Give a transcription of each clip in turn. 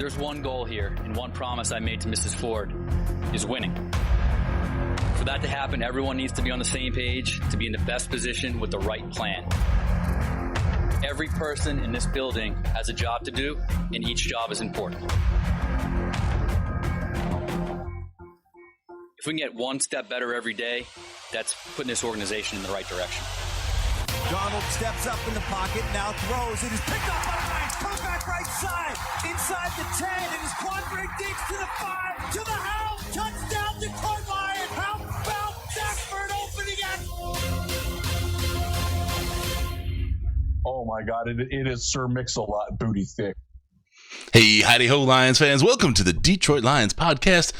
There's one goal here, and one promise I made to Mrs. Ford is winning. For that to happen, everyone needs to be on the same page to be in the best position with the right plan. Every person in this building has a job to do, and each job is important. If we can get one step better every day, that's putting this organization in the right direction. Darnold steps up in the pocket, now throws. It is picked up by Hines. Come back right side. Inside the 10. It is Quandre Diggs to the 5. To the house. Touchdown, Detroit Lions. How about Stafford opening it? Oh, my God. It is Sir Mix-a-Lot booty thick. Hey, howdy-ho, Lions fans. Welcome to the Detroit Lions podcast.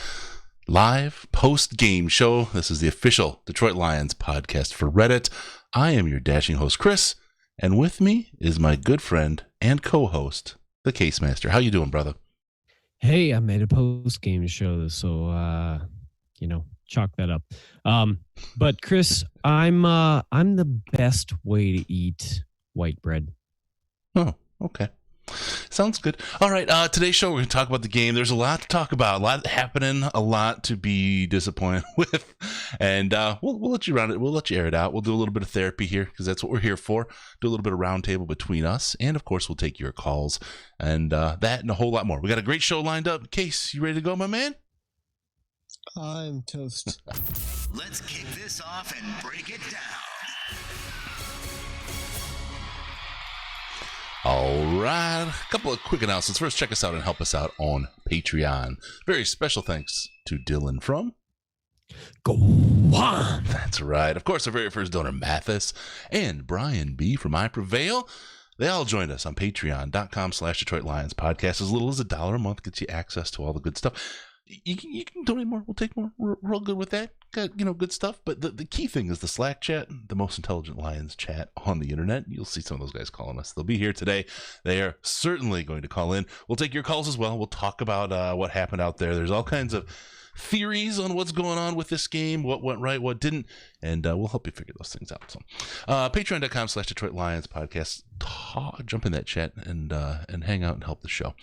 Live post-game show. This is the official Detroit Lions podcast for Reddit. I am your dashing host, Chris, and with me is my good friend and co-host, the Case Master. How you doing, brother? Hey, I made a post-game show, so chalk that up. But Chris, I'm the best way to eat white bread. Oh, okay. Sounds good. All right, today's show, we're going to talk about the game. There's a lot to talk about, a lot happening, a lot to be disappointed with, and we'll let you run it. We'll let you air it out. We'll do a little bit of therapy here because that's what we're here for. Do a little bit of roundtable between us, and of course, we'll take your calls and that and a whole lot more. We got a great show lined up. Case, you ready to go, my man? I'm toast. Let's kick this off and break it down. All right, a couple of quick announcements. First, check us out and help us out on Patreon. Very special thanks to Dylan from Go on. That's right. Of course, our very first donor, Mathis, and Brian B. from I Prevail. They all joined us on patreon.com/Detroit Lions podcast. As little as $1 a month gets you access to all the good stuff. You can donate more. We'll take more. We're real good with that. Got, good stuff. But the key thing is the Slack chat, the most intelligent Lions chat on the internet. You'll see some of those guys calling us. They'll be here today. They are certainly going to call in. We'll take your calls as well. We'll talk about what happened out there. There's all kinds of theories on what's going on with this game, what went right, what didn't, and we'll help you figure those things out. So, patreon.com/Detroit Lions podcast. Jump in that chat and hang out and help the show.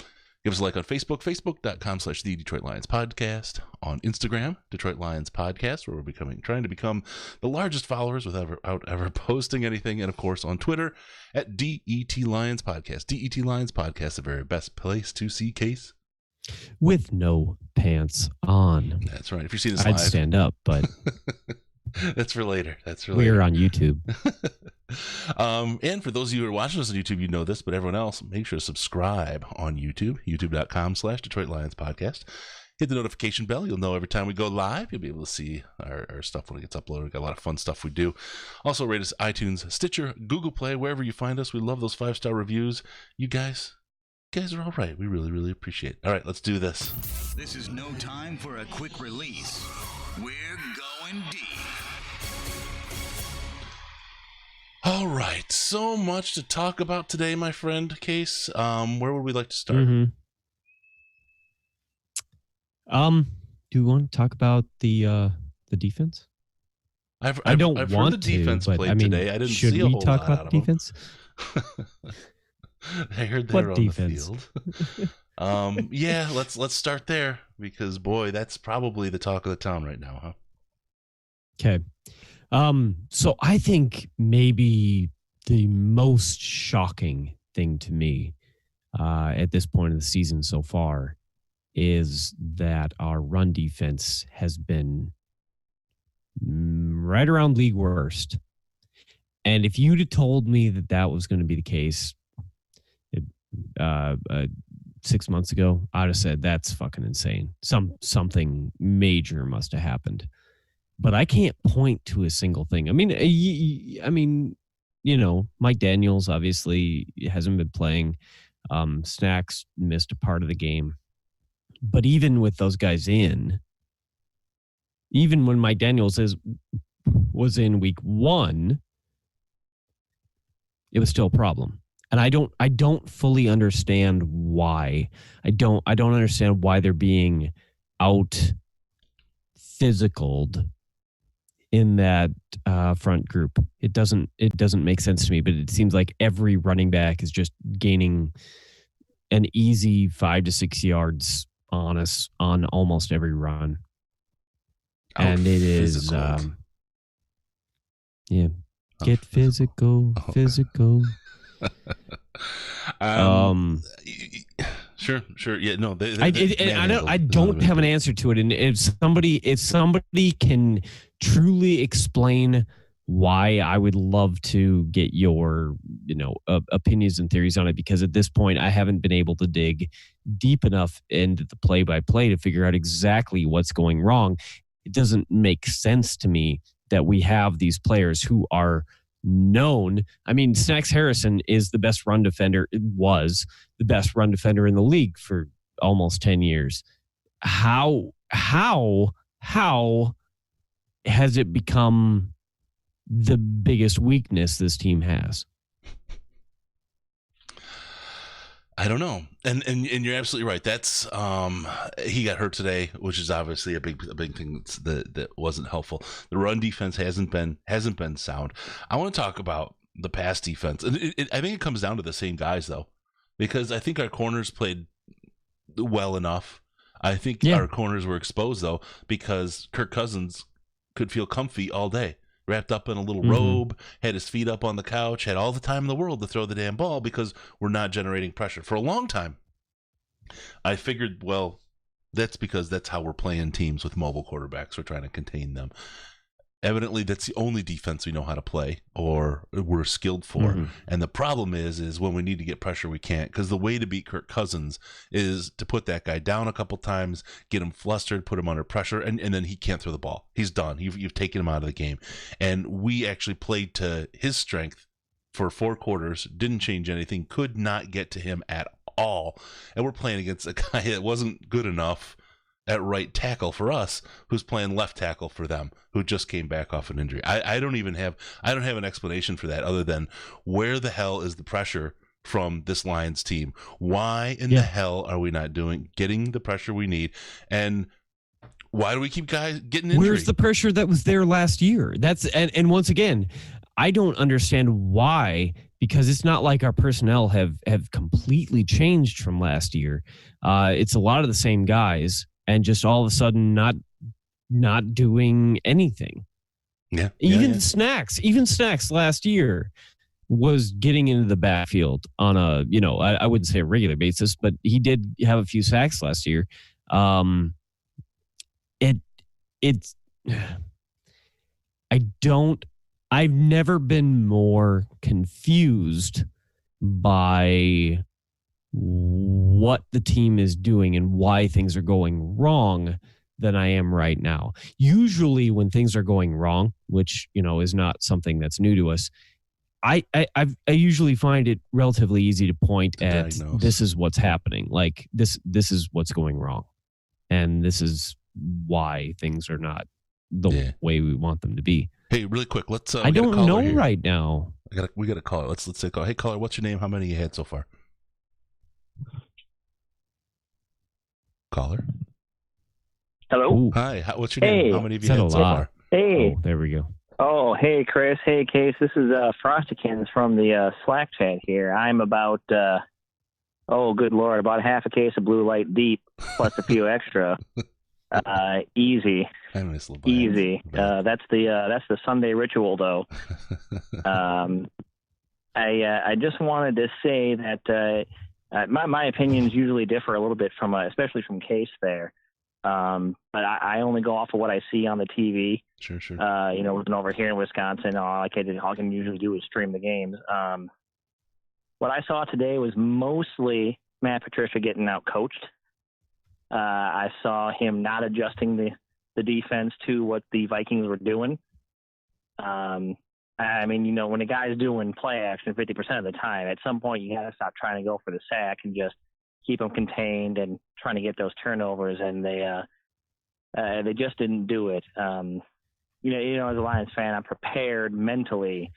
Give us a like on Facebook, facebook.com/The Detroit Lions Podcast. On Instagram, Detroit Lions Podcast, where we're trying to become the largest followers without ever posting anything. And of course, on Twitter at DET Lions Podcast. DET Lions Podcast, the very best place to see Case. With no pants on. That's right. If you see this live, I'd stand up, but that's for later. We're on YouTube. And for those of you who are watching us on YouTube, you know this, but everyone else, make sure to subscribe on YouTube, youtube.com/Detroit Lions Podcast. Hit the notification bell. You'll know every time we go live. You'll be able to see our stuff when it gets uploaded. We've got a lot of fun stuff we do. Also, rate us iTunes, Stitcher, Google Play, wherever you find us. We love those 5-star reviews. You guys are all right. We really, really appreciate it. All right, let's do this. This is no time for a quick release. We're going deep. All right, so much to talk about today, my friend Case. Where would we like to start? Mm-hmm. Do you want to talk about the defense? I've I don't heard want the defense to, but played I mean, today. I didn't should see a we whole talk lot about out of the defense? I heard they What were defense? on the field. Yeah, let's start there because boy, that's probably the talk of the town right now, huh? Okay. So I think maybe the most shocking thing to me at this point of the season so far is that our run defense has been right around league worst. And if you'd have told me that was going to be the case 6 months ago, I'd have said that's fucking insane. Something major must have happened. But I can't point to a single thing. I mean, Mike Daniels obviously hasn't been playing. Snacks missed a part of the game. But even with those guys in, even when Mike Daniels was in week 1, it was still a problem. And I don't fully understand why. I don't understand why they're being out physicaled in that front group. It doesn't make sense to me, but it seems like every running back is just gaining an easy 5 to 6 yards on us on almost every run. And it is, get physical, physical. Sure. Yeah, no. I don't have an answer to it. And if somebody can truly explain why, I would love to get your, opinions and theories on it, because at this point I haven't been able to dig deep enough into the play-by-play to figure out exactly what's going wrong. It doesn't make sense to me that we have these players who are known. I mean, Snacks Harrison is the best run defender. It was the best run defender in the league for almost 10 years. How has it become the biggest weakness this team has? I don't know. And you're absolutely right. That's he got hurt today, which is obviously a big thing that wasn't helpful. The run defense hasn't been sound. I want to talk about the pass defense. And I think it comes down to the same guys, though, because I think our corners played well enough. I think our corners were exposed, though, because Kirk Cousins could feel comfy all day, wrapped up in a little robe, had his feet up on the couch, had all the time in the world to throw the damn ball because we're not generating pressure. For a long time, I figured, well, that's because that's how we're playing teams with mobile quarterbacks. We're trying to contain them. Evidently, that's the only defense we know how to play or we're skilled for. And the problem is when we need to get pressure, we can't, because the way to beat Kirk Cousins is to put that guy down a couple times, get him flustered, put him under pressure, and then he can't throw the ball. He's done. You've taken him out of the game. And we actually played to his strength for 4 quarters, didn't change anything, could not get to him at all. And we're playing against a guy that wasn't good enough at right tackle for us, who's playing left tackle for them, who just came back off an injury. I don't have an explanation for that other than where the hell is the pressure from this Lions team? Why in the hell are we not getting the pressure we need? And why do we keep guys getting injured? Where's the pressure that was there last year? And once again, I don't understand why, because it's not like our personnel have completely changed from last year. It's a lot of the same guys, and just all of a sudden not doing anything. Even Snacks last year was getting into the backfield on a, I wouldn't say a regular basis, but he did have a few sacks last year. I've never been more confused by what the team is doing and why things are going wrong than I am right now. Usually when things are going wrong, which, is not something that's new to us, I usually find it relatively easy to point at this is what's happening. Like this is what's going wrong. And this is why things are not the way we want them to be. Hey, really quick, let's I don't know here right now. We got a caller. Let's say call. Hey, caller, what's your name? How many you had so far? Caller. Hello. Ooh. Hi. What's your name? How many have you had so far? Hey. Oh, there we go. Oh, hey, Chris. Hey, Case. This is Frostikins from the Slack chat here. I'm about, good Lord, about half a case of Blue Light Deep plus a few extra. Easy. Easy. That's the Sunday ritual, though. I just wanted to say that my opinions usually differ a little bit from, especially from Case there. But I only go off of what I see on the TV. Sure. Living over here in Wisconsin, all I can usually do is stream the games. What I saw today was mostly Matt Patricia getting out coached. I saw him not adjusting the defense to what the Vikings were doing. When a guy's doing play action 50% of the time, at some point you got to stop trying to go for the sack and just keep them contained and trying to get those turnovers. And they just didn't do it. As a Lions fan, I'm prepared mentally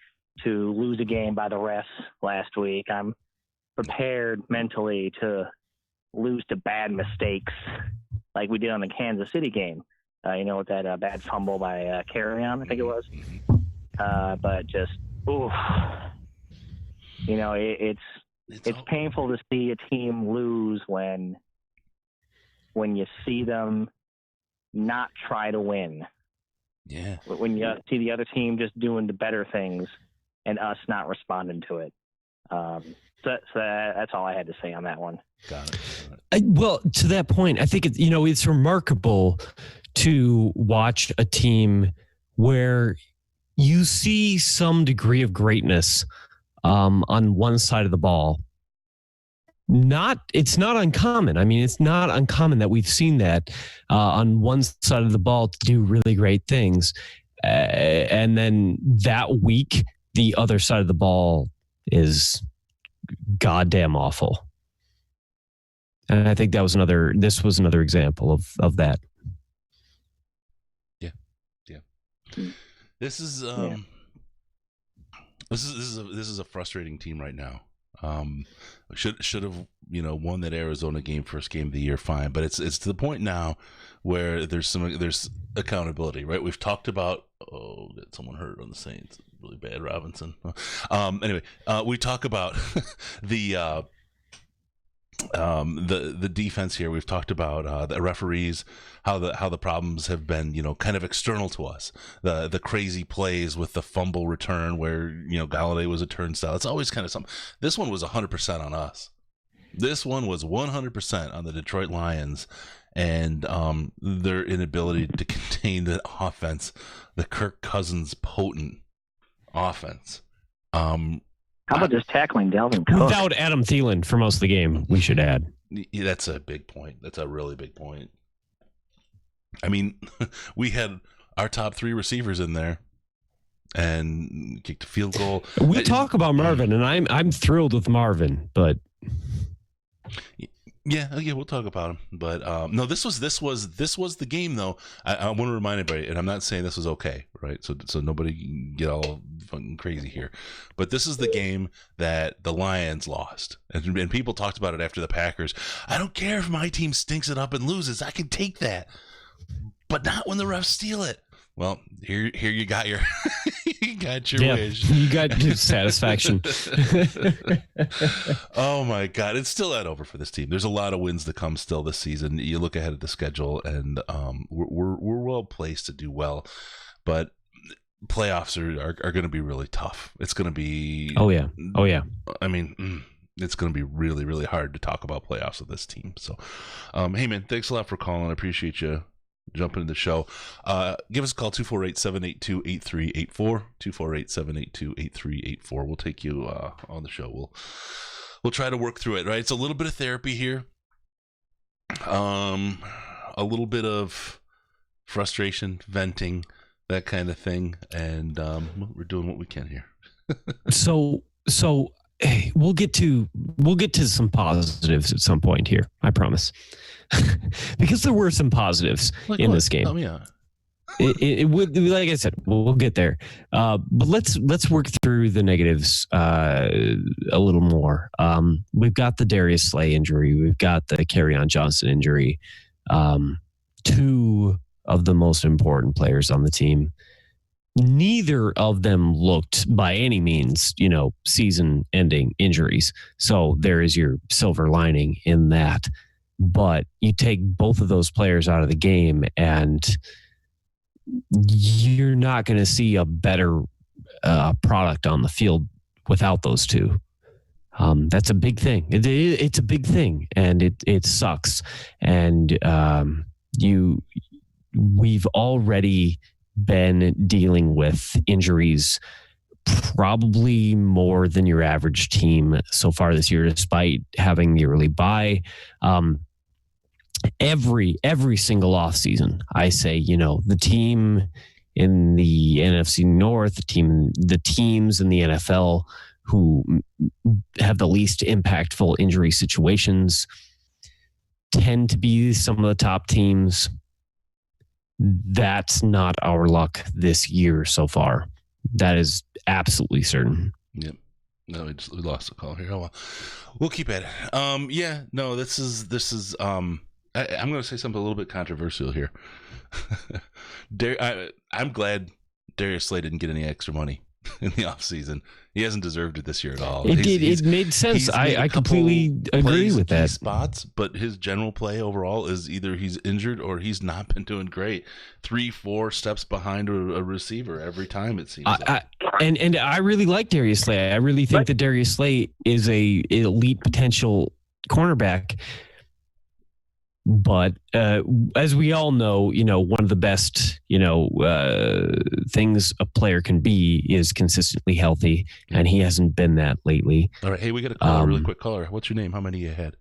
to lose a game by the refs last week. I'm prepared mentally to lose to bad mistakes like we did on the Kansas City game. With that bad fumble by Carrion, I think it was. But just, oof. it's painful to see a team lose when you see them not try to win. Yeah. When you see the other team just doing the better things and us not responding to it. So that's all I had to say on that one. Got it. Well, to that point, I think it's remarkable to watch a team where you see some degree of greatness on one side of the ball. It's not uncommon. I mean, it's not uncommon that we've seen that on one side of the ball to do really great things, and then that week the other side of the ball is goddamn awful. And I think this was another example of that. Yeah. This is this is a frustrating team right now. Should have won that Arizona game, first game of the year, fine, but it's to the point now where there's accountability, right? We've talked about got someone hurt on the Saints, really bad, Robinson. Anyway, we talk about the defense here. We've talked about the referees, how the problems have been, kind of external to us. The crazy plays with the fumble return where, Galladay was a turnstile. It's always kind of something. This one was 100% on us. This one was 100% on the Detroit Lions and their inability to contain the offense, the Kirk Cousins potent offense. How about just tackling Dalvin Cook? Without Adam Thielen for most of the game, we should add. Yeah, that's a big point. That's a really big point. I mean, we had our top 3 receivers in there and kicked a field goal. We talk about Marvin, and I'm thrilled with Marvin, but yeah, we'll talk about him. But no, this was the game though. I want to remind everybody, and I'm not saying this was okay, right? So nobody can get all fucking crazy here. But this is the game that the Lions lost, and people talked about it after the Packers. I don't care if my team stinks it up and loses. I can take that, but not when the refs steal it. Well, here you got your you got your wish. You got your satisfaction. Oh my God, it's still not over for this team. There's a lot of wins to come still this season. You look ahead at the schedule, and we're well placed to do well, but playoffs are going to be really tough. It's going to be oh yeah. I mean, it's going to be really, really hard to talk about playoffs with this team. So, hey man, thanks a lot for calling. I appreciate you jumping in the show. Give us a call, 248-782-8384, 248-782-8384. We'll take you on the show. We'll try to work through it, right? It's a little bit of therapy here. A little bit of frustration, venting, that kind of thing, and we're doing what we can here. So hey, we'll get to some positives at some point here, I promise. Because there were some positives in this game. Oh yeah. It would, like I said, we'll get there. But let's work through the negatives a little more. We've got the Darius Slay injury. We've got the Kerryon Johnson injury. 2 of the most important players on the team. Neither of them looked by any means, season-ending injuries. So there is your silver lining in that. But you take both of those players out of the game, and you're not going to see a better product on the field without those 2. That's a big thing. It's a big thing, and it sucks. And we've already been dealing with injuries probably more than your average team so far this year, despite having the early bye. Every single offseason, I say, the team in the NFC North, the teams in the NFL who have the least impactful injury situations tend to be some of the top teams. That's not our luck this year so far. That is absolutely certain. Yep. No, we lost a call here. Oh well, we'll keep at it. Yeah. No, this is. I'm going to say something a little bit controversial here. I'm glad Darius Slay didn't get any extra money in the offseason. He hasn't deserved it this year at all. It made sense. He's made a I couple completely agree plays, with key that. spots, but his general play overall is either he's injured or he's not been doing great. 3-4 steps behind a receiver every time, it seems like. And I really like Darius Slay. I really think that Darius Slay is a elite potential cornerback. But as we all know, one of the best, things a player can be is consistently healthy, and he hasn't been that lately. All right, hey, we got a caller, really quick caller. What's your name? How many you had?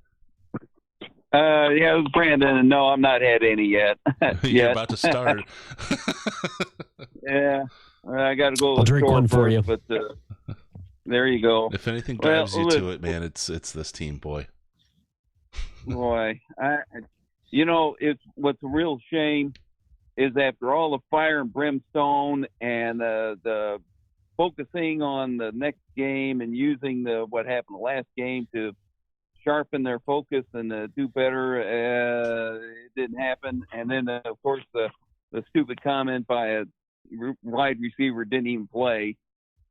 Yeah, it was Brandon, and no, I'm not had any yet. You're about to start. Yeah, I got to go. I'll drink one for you. But there you go. If anything drives you to it, man, it's this team, boy. Boy, it's what's a real shame is after all the fire and brimstone and the focusing on the next game and using what happened the last game to sharpen their focus and do better, it didn't happen. And then, of course, the stupid comment by a wide receiver didn't even play,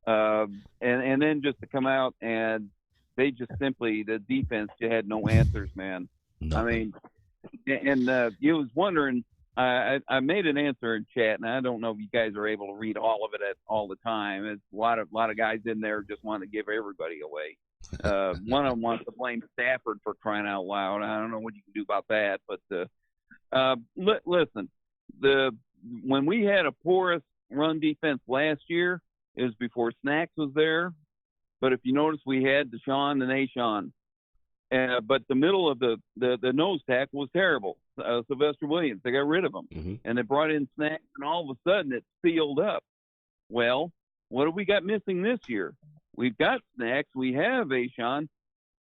and then just to come out and they just simply, the defense had no answers, man. Nothing. I mean, and you was wondering, I made an answer in chat, and I don't know if you guys are able to read all of it all the time. It's a lot of guys in there just want to give everybody away. One of them wants to blame Stafford for crying out loud. I don't know what you can do about that, but listen, when we had a porous run defense last year, it was before Snacks was there. But if you notice, we had Deshaun and Ashawn. But the middle of the nose tackle was terrible. Sylvester Williams, they got rid of him. Mm-hmm. And they brought in Snacks, and all of a sudden it sealed up. Well, what have we got missing this year? We've got Snacks, we have Ashawn,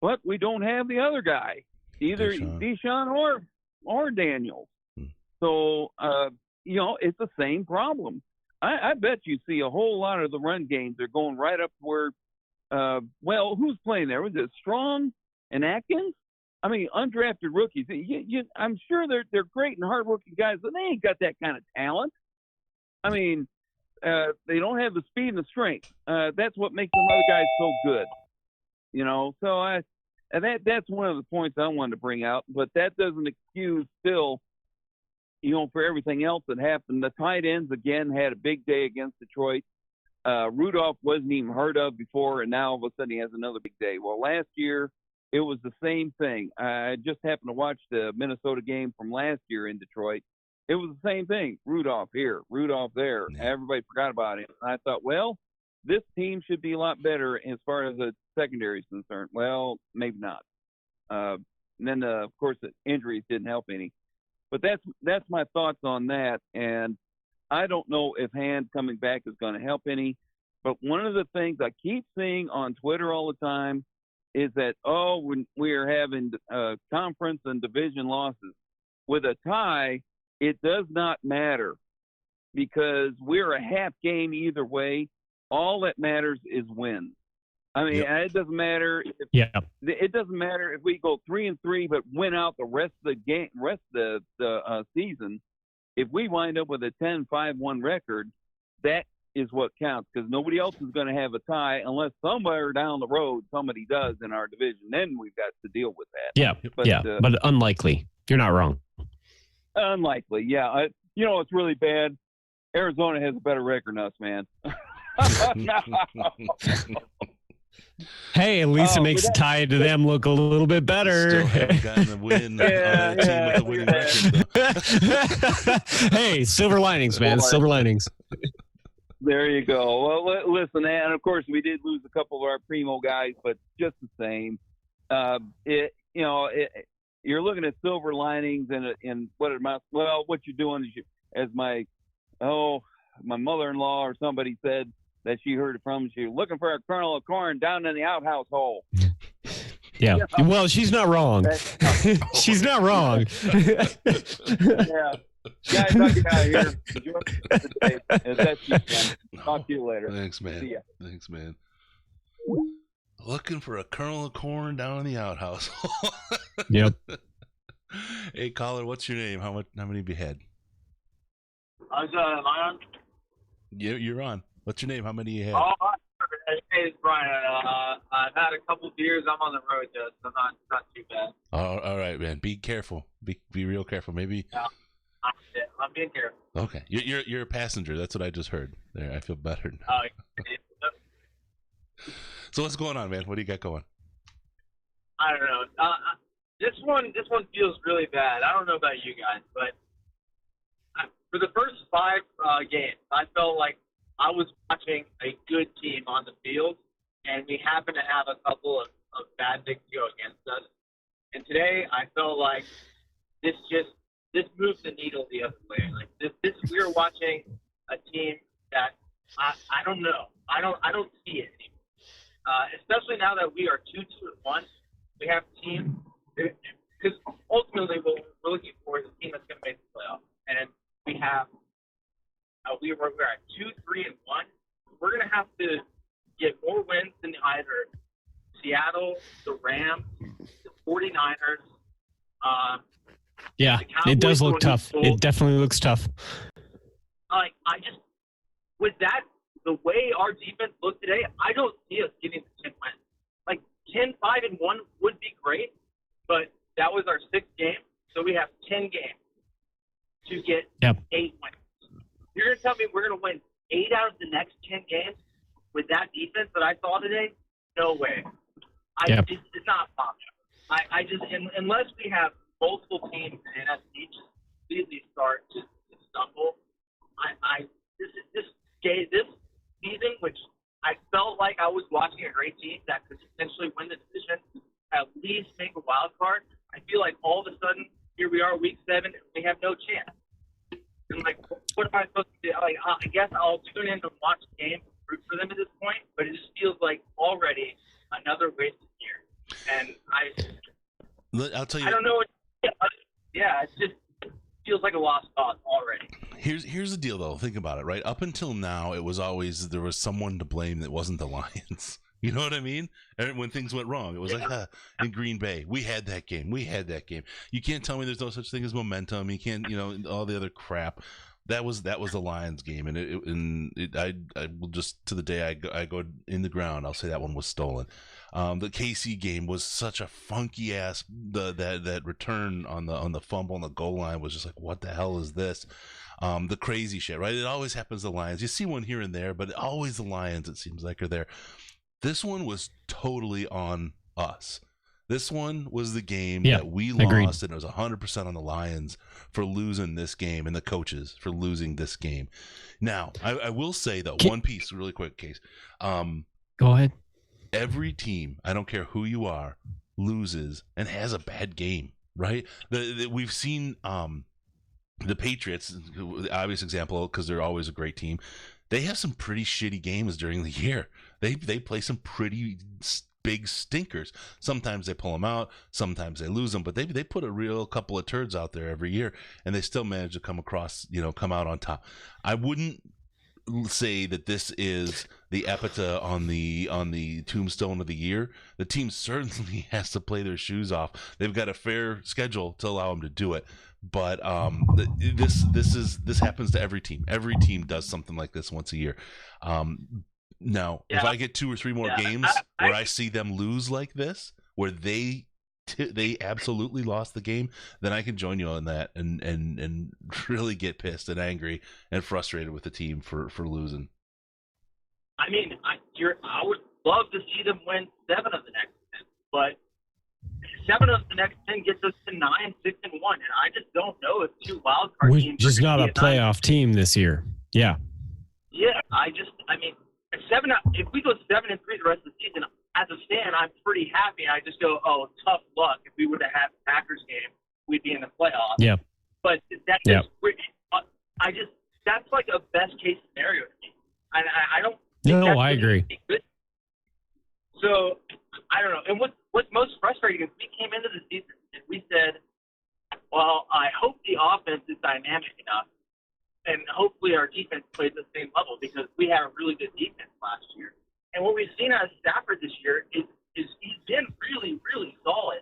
but we don't have the other guy, either Deshaun or Daniels. So, it's the same problem. I bet you see a whole lot of the run games are going right up where who's playing there? Was it Strong and Atkins? I mean, undrafted rookies. I'm sure they're great and hardworking guys, but they ain't got that kind of talent. I mean, they don't have the speed and the strength. That's what makes them other guys so good. So that's one of the points I wanted to bring out. But that doesn't excuse still, for everything else that happened. The tight ends again had a big day against Detroit. Rudolph wasn't even heard of before, and now all of a sudden he has another big day. Well, last year it was the same thing. I just happened to watch the Minnesota game from last year in Detroit. It was the same thing. Rudolph here, Rudolph there. Yeah. Everybody forgot about him. And I thought, well, this team should be a lot better as far as the secondary is concerned. Well, maybe not. And then, of course, the injuries didn't help any. But that's my thoughts on that. And I don't know if Hand coming back is going to help any. But one of the things I keep seeing on Twitter all the time is that, when we are having conference and division losses. With a tie, it does not matter because we're a half game either way. All that matters is wins. I mean, it doesn't matter. It doesn't matter if we go 3-3 but win out the rest of the season. If we wind up with a 10-5-1 record, that is what counts because nobody else is going to have a tie unless somewhere down the road somebody does in our division. Then we've got to deal with that. But unlikely. You're not wrong. Unlikely, yeah. It's really bad. Arizona has a better record than us, man. Hey, at least it makes the tie to them look a little bit better. Still haven't gotten a win on a team with a winning record, though. Hey, silver linings, man. Silver linings. There you go. Well, listen, and of course we did lose a couple of our primo guys, but just the same, you're looking at silver linings and what it amounts. Well, what you're doing is as my mother-in-law or somebody said that she heard it from. She was looking for a kernel of corn down in the outhouse hole. Yeah. Well, she's not wrong. She's not wrong. Yeah. Guys, I'll get out of here. Enjoy the day. Talk to you later. Thanks, man. See ya. Thanks, man. Looking for a kernel of corn down in the outhouse. Yep. Hey, caller, what's your name? How many have you had? Am I on? You're on. What's your name? How many you had? Oh, name's Brian. I've had a couple beers. I'm on the road, though, so not too bad. All right, man. Be careful. Be real careful. Maybe. Yeah, I'm being careful. Okay, you're a passenger. That's what I just heard. There, I feel better now. So what's going on, man? What do you got going? I don't know. This one feels really bad. I don't know about you guys, but for the first 5 games, I felt like I was watching a good team on the field, and we happened to have a couple of bad things go against us. And today, I felt like this moved the needle the other way. Like this we were watching a team that I don't know. I don't see it anymore. Especially now that we are 2-2-1, we have a team because ultimately what we're looking for is a team that's going to make the playoffs, and we have. We're at 2-3-1. We're going to have to get more wins than either Seattle, the Rams, the 49ers. Yeah, it does look tough. It definitely looks tough. I just, with that, the way our defense looked today, I don't see us getting to 10 wins. Like 10-5-1 would be great, but that was our 6th game, so we have 10 games to get 8 wins. You're going to tell me we're going to win 8 out of the next 10 games with that defense that I saw today? No way. It's not possible. I just, unless we have multiple teams in NFC just completely start to stumble, this season, which I felt like I was watching a great team that could potentially win the division, at least make a wild card. I feel like all of a sudden, here we are, week 7, and we have no chance. And like, what am I supposed to do? Like, I guess I'll tune in to watch the game, root for them at this point, but it just feels like already another wasted year. And I'll tell you. I don't know. Yeah, it just feels like a lost cause already. Here's the deal, though. Think about it, right? Up until now, it was always there was someone to blame that wasn't the Lions. You know what I mean? And when things went wrong, it was like in Green Bay, we had that game. You can't tell me there's no such thing as momentum. You can't, all the other crap. That was the Lions game, and I will just to the day I go in the ground, I'll say that one was stolen. The KC game was such a funky ass. That return on the fumble on the goal line was just like, what the hell is this? The crazy shit, right? It always happens to the Lions. You see one here and there, but always the Lions, it seems like, are there. This one was totally on us. This one was the game that we lost, and it was 100% on the Lions for losing this game and the coaches for losing this game. Now, I will say, though, one piece, really quick, Case. Go ahead. Every team, I don't care who you are, loses and has a bad game, right? We've seen the Patriots, the obvious example, because they're always a great team. They have some pretty shitty games during the year. They play some pretty big stinkers. Sometimes they pull them out, sometimes they lose them, but they put a real couple of turds out there every year, and they still manage to come out on top. I wouldn't say that this is the epitaph on the tombstone of the year. The team certainly has to play their shoes off. They've got a fair schedule to allow them to do it. But this happens to every team. Every team does something like this once a year. Now, if I get 2 or 3 more games where I see them lose like this, where they absolutely lost the game, then I can join you on that and really get pissed and angry and frustrated with the team for losing. I mean, I would love to see them win 7 of the next 10, but 7 of the next 10 gets us to 9, 6, and 1, and I just don't know if 2 wildcard teams. We're just not a playoff team this year. Yeah. Yeah, I mean, if we go 7-3 the rest of the season, as a fan, I'm pretty happy. I just go, oh, tough luck. If we would have had the Packers game, we'd be in the playoffs. Yeah. But that's that's like a best case scenario to me. I don't. No, I agree. So I don't know. And what's most frustrating is we came into the season and we said, well, I hope the offense is dynamic enough, and hopefully our defense plays at the same level, because we had a really good defense last year. And what we've seen out of Stafford this year is he's been really, really solid.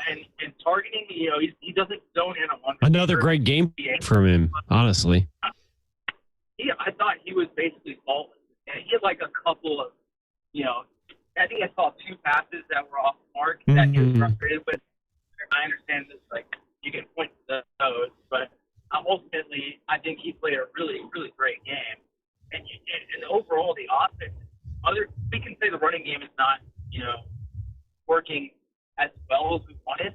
And targeting, he doesn't zone in on one. Another great game from him, honestly. I thought he was basically faultless. And he had like a couple of, I think I saw 2 passes that were off the mark that he was frustrated with. I understand this, like, you can point to those, but ultimately, I think he played a really, really great game. And overall, the offense, we can say the running game is not, working as well as we wanted,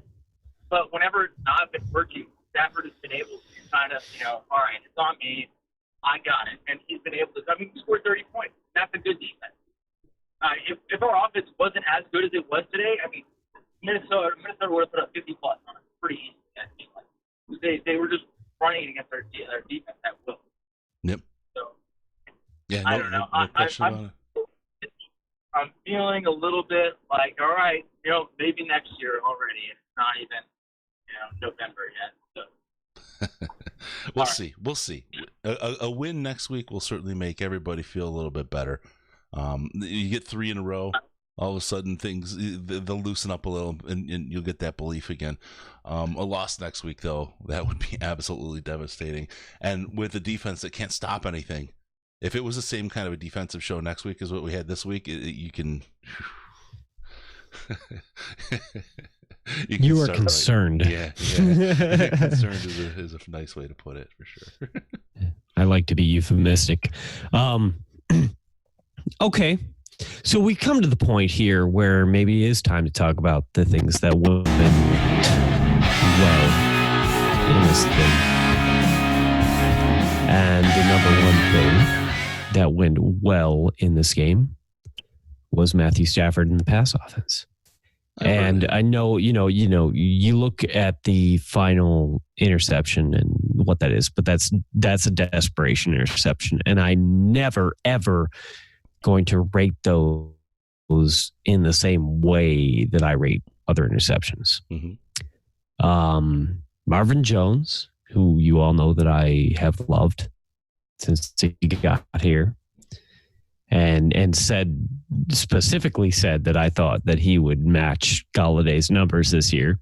but whenever it's not been working, Stafford has been able to kind of, all right, it's on me, I got it. And he's been able to, he scored 30 points. That's a good defense. If our offense wasn't as good as it was today, Minnesota would have put up 50 plus on us pretty easy. They were just running against their defense at will. Yep. So yeah, I don't know. I'm feeling a little bit like, all right, maybe next year already. It's not even November yet. So. We'll see. A win next week will certainly make everybody feel a little bit better. You get 3 in a row, all of a sudden things they'll loosen up a little, and you'll get that belief again. A loss next week, though, that would be absolutely devastating. And with a defense that can't stop anything, if it was the same kind of a defensive show next week as what we had this week, you can. You are concerned. Yeah. Concerned is a nice way to put it, for sure. I like to be euphemistic. Okay. So we come to the point here where maybe it is time to talk about the things that went well in this thing. And the number one thing that went well in this game was Matthew Stafford and the pass offense. And I know, you look at the final interception and what that is, but that's a desperation interception. And I never, ever going to rate those in the same way that I rate other interceptions. Mm-hmm. Marvin Jones, who you all know that I have loved since he got here, and specifically said that I thought that he would match Galladay's numbers this year.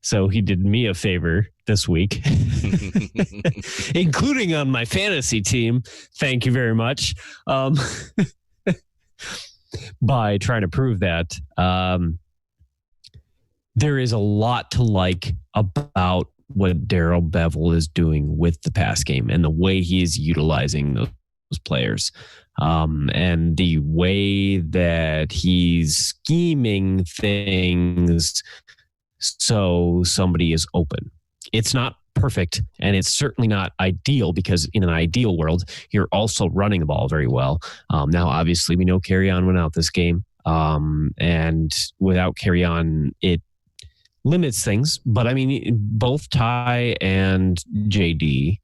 So he did me a favor this week, including on my fantasy team. Thank you very much. By trying to prove that there is a lot to like about what Darrell Bevell is doing with the pass game and the way he is utilizing those players. And the way that he's scheming things so somebody is open. It's not perfect, and it's certainly not ideal, because in an ideal world, you're also running the ball very well. Now, obviously, we know Kerryon went out this game, and without Kerryon, it limits things. But, both Ty and JD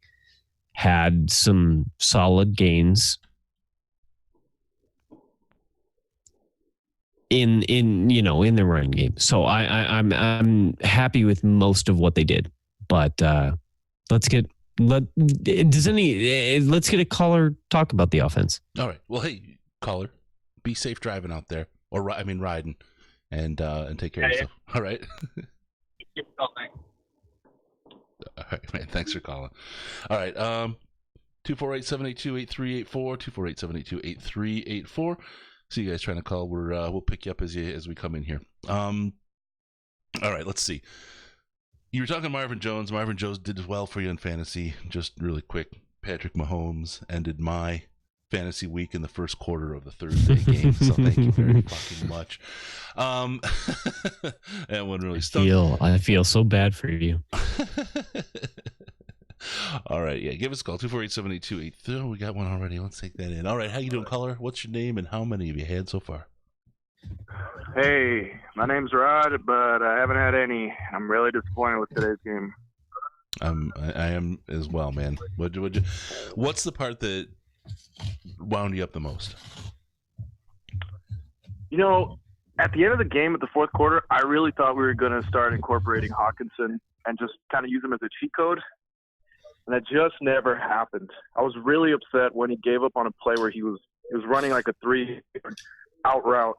had some solid gains in the running game. So I'm happy with most of what they did. But let's get a caller talk about the offense. All right. Well, hey, caller, be safe driving out there, or riding, and take care of yourself. All right. All right, man. Thanks for calling. All right. 248-782-8384. 248-782-8384. See you guys trying to call. We'll pick you up as we come in here. All right. Let's see. You were talking Marvin Jones. Marvin Jones did well for you in fantasy. Just really quick, Patrick Mahomes ended my fantasy week in the first quarter of the Thursday game. So thank you very fucking much. That one really stunk. I feel so bad for you. All right, yeah, give us a call, 248-782-83. We got one already. Let's take that in. All right, how you doing, caller? What's your name and how many have you had so far? Hey, my name's Rod, but I haven't had any. I'm really disappointed with today's game. I am as well, man. What's the part that wound you up the most? At the end of the game, at the fourth quarter, I really thought we were going to start incorporating Hawkinson and just kind of use him as a cheat code. And that just never happened. I was really upset when he gave up on a play where he was running like a 3-out route.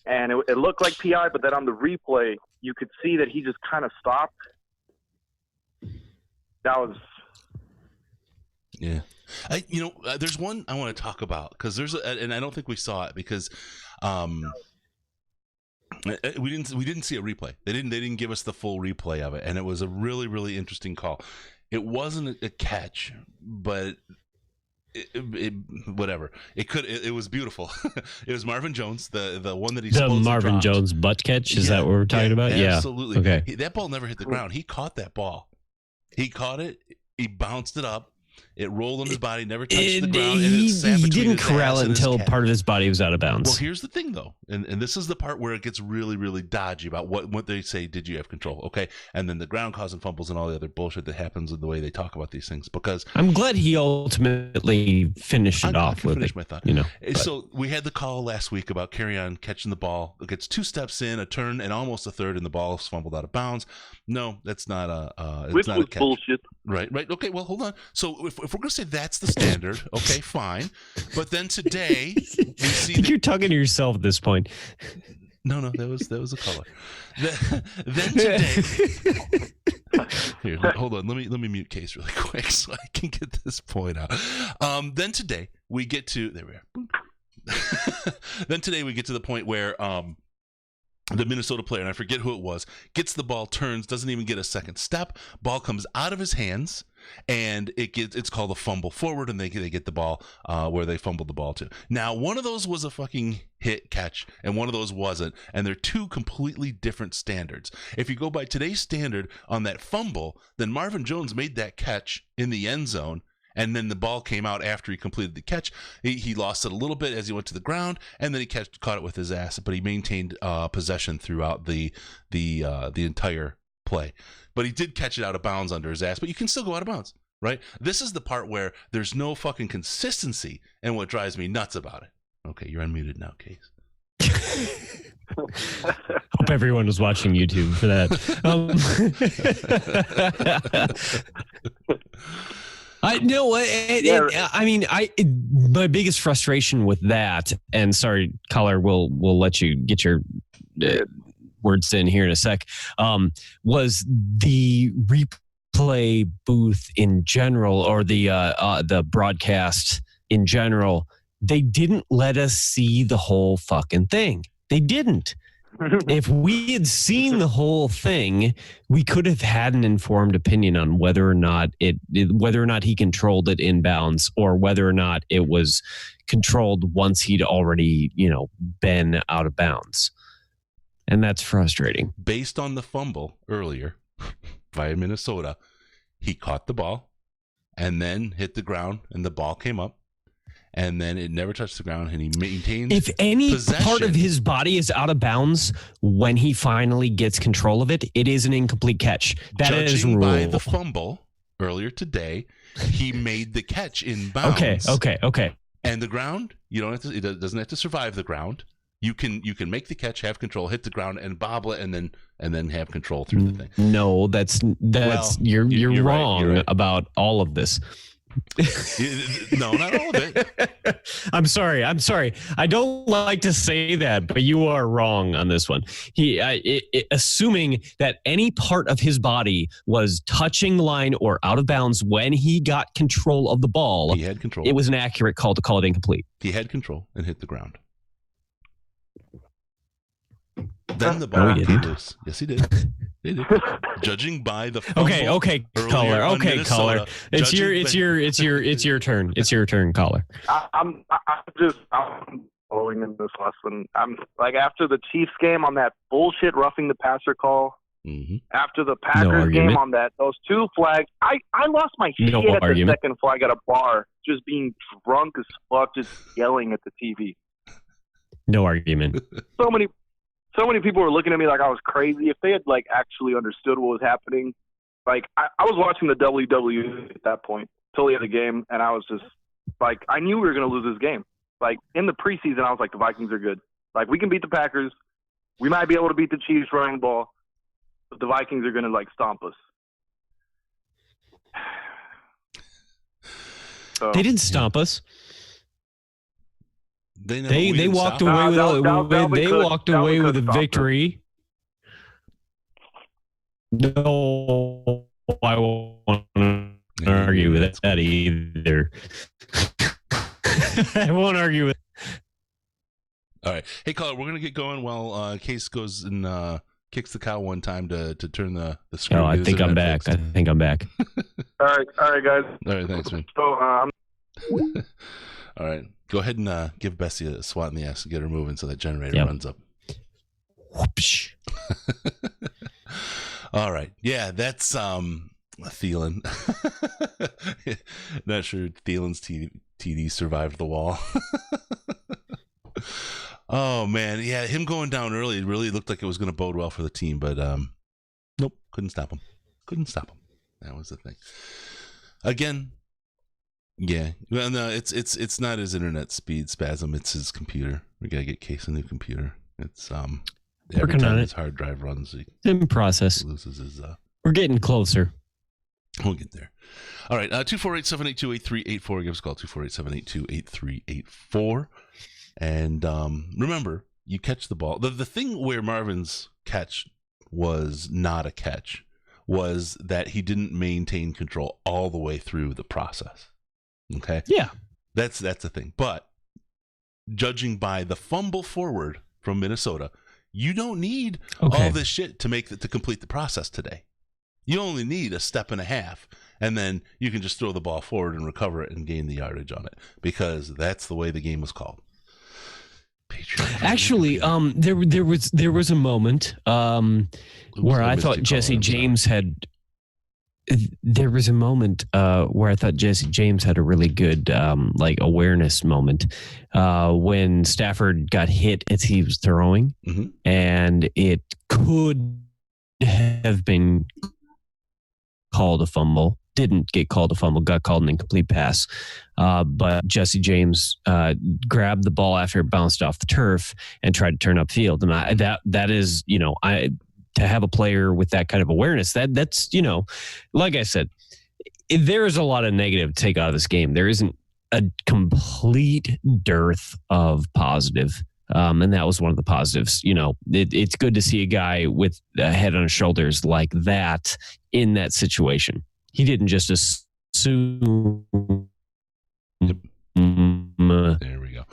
And it looked like PI, but then on the replay, you could see that he just kind of stopped. That was... Yeah. There's one I want to talk about because and I don't think we saw it because we didn't see a replay. They didn't give us the full replay of it, and it was a really, really interesting call. It wasn't a catch, but whatever. It was beautiful. It was Marvin Jones, the one that he the Marvin Jones butt catch. Is that what we're talking about? Yeah, absolutely. Okay, that ball never hit the ground. He caught that ball. He caught it. He bounced it up. It rolled on his body, never touched the ground. He didn't corral it until part of his body was out of bounds. Well, here's the thing, though, and this is the part where it gets really, really dodgy about what they say. Did you have control? Okay, and then the ground causing fumbles and all the other bullshit that happens in the way they talk about these things. Because I'm glad he ultimately finished it off with it. My thought. You know, so we had the call last week about Kerryon catching the ball. It gets 2 steps in, a turn, and almost a third, and the ball is fumbled out of bounds. No, that's not it's not a catch. Bullshit. Right. Okay. Well, hold on. So if we're going to say that's the standard, okay, fine. But then today we see I think you're talking to yourself at this point. No, that was a color. Then today. Here, hold on. Let me mute Case really quick so I can get this point out. Then today we get to there we are. Then today we get to the point where the Minnesota player, and I forget who it was, gets the ball, turns, doesn't even get a second step. Ball comes out of his hands, and it's called a fumble forward, and they get the ball where they fumbled the ball to. Now, one of those was a fucking hit catch, and one of those wasn't, and they're 2 completely different standards. If you go by today's standard on that fumble, then Marvin Jones made that catch in the end zone, and then the ball came out after he completed the catch. He lost it a little bit as he went to the ground, and then he caught it with his ass. But he maintained possession throughout the entire play. But he did catch it out of bounds under his ass. But you can still go out of bounds, right? This is the part where there's no fucking consistency, and what drives me nuts about it. Okay, you're unmuted now, Case. Hope everyone was watching YouTube for that. I know. My biggest frustration with that, and sorry, caller, we'll let you get your words in here in a sec, was the replay booth in general, or the broadcast in general. They didn't let us see the whole fucking thing. They didn't. If we had seen the whole thing, we could have had an informed opinion on whether or not he controlled it inbounds, or whether or not it was controlled once he'd already, been out of bounds. And that's frustrating. Based on the fumble earlier by Minnesota, he caught the ball and then hit the ground, and the ball came up. And then it never touched the ground, and he maintained If any possession. part of his body is out of bounds when he finally gets control of it, it is an incomplete catch. That is rule. By the fumble earlier today, he made the catch in bounds. Okay. And the ground, it doesn't have to survive the ground. You can make the catch, have control, hit the ground, and bobble it, and then have control through the thing. No, you're wrong right. about all of this. No, not all of it. I'm sorry. I don't like to say that, but you are wrong on this one. Assuming that any part of his body was touching the line or out of bounds when he got control of the ball, he had control. It was an accurate call to call it incomplete. He had control and hit the ground. Then the ball came loose. Yes, he did. Judging by the fumble Okay, caller. Okay, caller. It's your turn. It's your turn, caller. I'm following in this lesson. I'm like, after the Chiefs game on that bullshit roughing the passer call. Mm-hmm. After the Packers game on those 2 flags, I lost my shit at the second flag at a bar, just being drunk as fuck, just yelling at the TV. No argument. So many people were looking at me like I was crazy. If they had actually understood what was happening, I was watching the WWE at that point till the end of the game, and I was just I knew we were going to lose this game. In the preseason, I was like, the Vikings are good. We can beat the Packers. We might be able to beat the Chiefs running ball, but the Vikings are going to stomp us. So, they didn't stomp us. They walked away with a victory. No, I want to argue with that either. I won't argue with. All right. Hey, caller, we're going to get going while Case goes and kicks the cow one time to turn the screen. Oh, I think I'm back. I think I'm back. All right, guys. All right, thanks, man. So, All right. Go ahead and give Bessie a swat in the ass and get her moving so that generator runs up. Whoopsh. All right. Yeah, that's Thielen. Not sure Thielen's TD survived the wall. Oh, man. Yeah, him going down early really looked like it was going to bode well for the team, but nope, couldn't stop him. That was the thing. Again, yeah. Well, no, it's not his internet speed spasm, it's his computer. We got to get Case a new computer. It's every time his hard drive runs, he in process. Loses his We're getting closer. We'll get there. All right, 248-782-8384. Give us a call, 248-782-8384. And remember, you catch the ball. The thing where Marvin's catch was not a catch was that he didn't maintain control all the way through the process. Okay? Yeah. That's the thing. But judging by the fumble forward from Minnesota, you don't need all this shit to complete the process today. You only need a step and a half, and then you can just throw the ball forward and recover it and gain the yardage on it, because that's the way the game was called. Actually, there was a moment where I thought Jesse James had. There was a moment where I thought Jesse James had a really good awareness moment when Stafford got hit as he was throwing, and it could have been called a fumble. Didn't get called a fumble, got called an incomplete pass. But Jesse James grabbed the ball after it bounced off the turf and tried to turn upfield. And that is, to have a player with that kind of awareness, that's, like I said, there is a lot of negative to take out of this game. There isn't a complete dearth of positive. And that was one of the positives. It's good to see a guy with a head on his shoulders like that in that situation. He didn't just assume. There we go.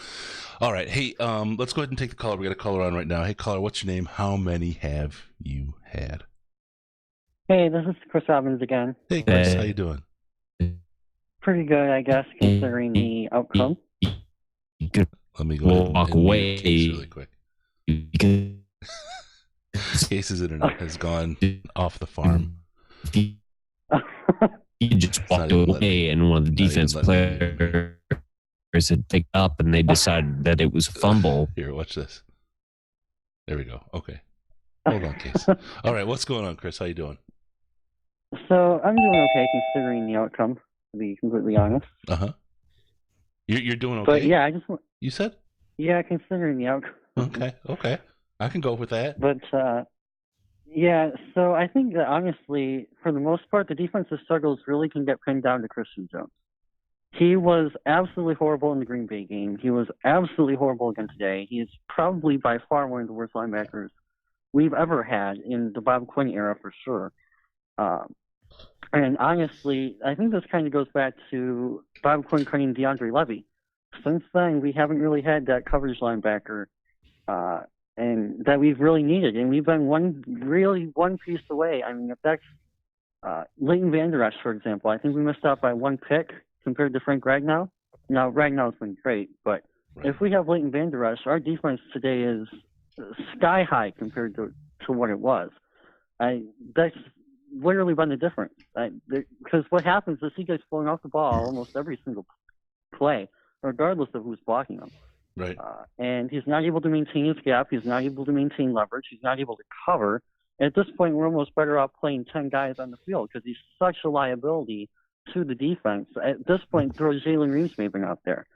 All right. Hey, let's go ahead and take the caller. We got a caller on right now. Hey, caller, what's your name? How many have you had? Hey, this is Chris Robbins again. Hey, Chris, how you doing? Pretty good, I guess, considering the outcome. Let me go ahead and walk away really quick. Case's internet has gone off the farm. He just walked away, and one of the defense players had picked up, and they decided that it was a fumble. Here, watch this. There we go. Okay. Hold on, Case. All right, what's going on, Chris? How you doing? So I'm doing okay considering the outcome, to be completely honest. Uh-huh. You're doing okay? But yeah, I just... You said? Yeah, considering the outcome. Okay. I can go with that. But, yeah, so I think that honestly, for the most part, the defensive struggles really can get pinned down to Christian Jones. He was absolutely horrible in the Green Bay game. He was absolutely horrible again today. He is probably by far one of the worst linebackers we've ever had in the Bob Quinn era for sure. And honestly, I think this kind of goes back to Bob Quinn cutting DeAndre Levy. Since then, we haven't really had that coverage linebacker and that we've really needed. And we've been one piece away. I mean, if that's Leighton Vander Esch, for example, I think we missed out by one pick compared to Frank Ragnow. Now, Ragnow's been great, but if we have Leighton Vander Esch, our defense today is sky high compared to what it was. That's literally been the difference. Because what happens is he gets blown off the ball almost every single play, regardless of who's blocking him. Right. And he's not able to maintain his gap. He's not able to maintain leverage. He's not able to cover. At this point, we're almost better off playing 10 guys on the field because he's such a liability to the defense. At this point, throw Jalen Reeves maybe out there.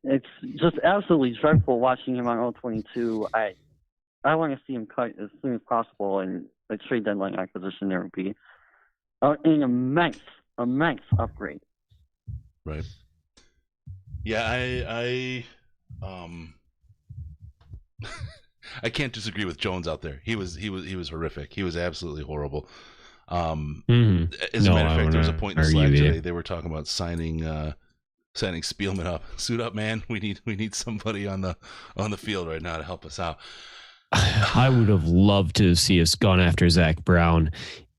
It's just absolutely dreadful watching him on All-22. I want to see him cut as soon as possible, and a trade deadline acquisition there would be an immense upgrade. Right. Yeah, I can't disagree with Jones out there. He was horrific. He was absolutely horrible. As a No, matter I of fact, there was a wouldn't point in the argue Slack with you. today they were talking about signing Spielman up. Suit up, man. We need somebody on the field right now to help us out. I would have loved to see us gone after Zach Brown,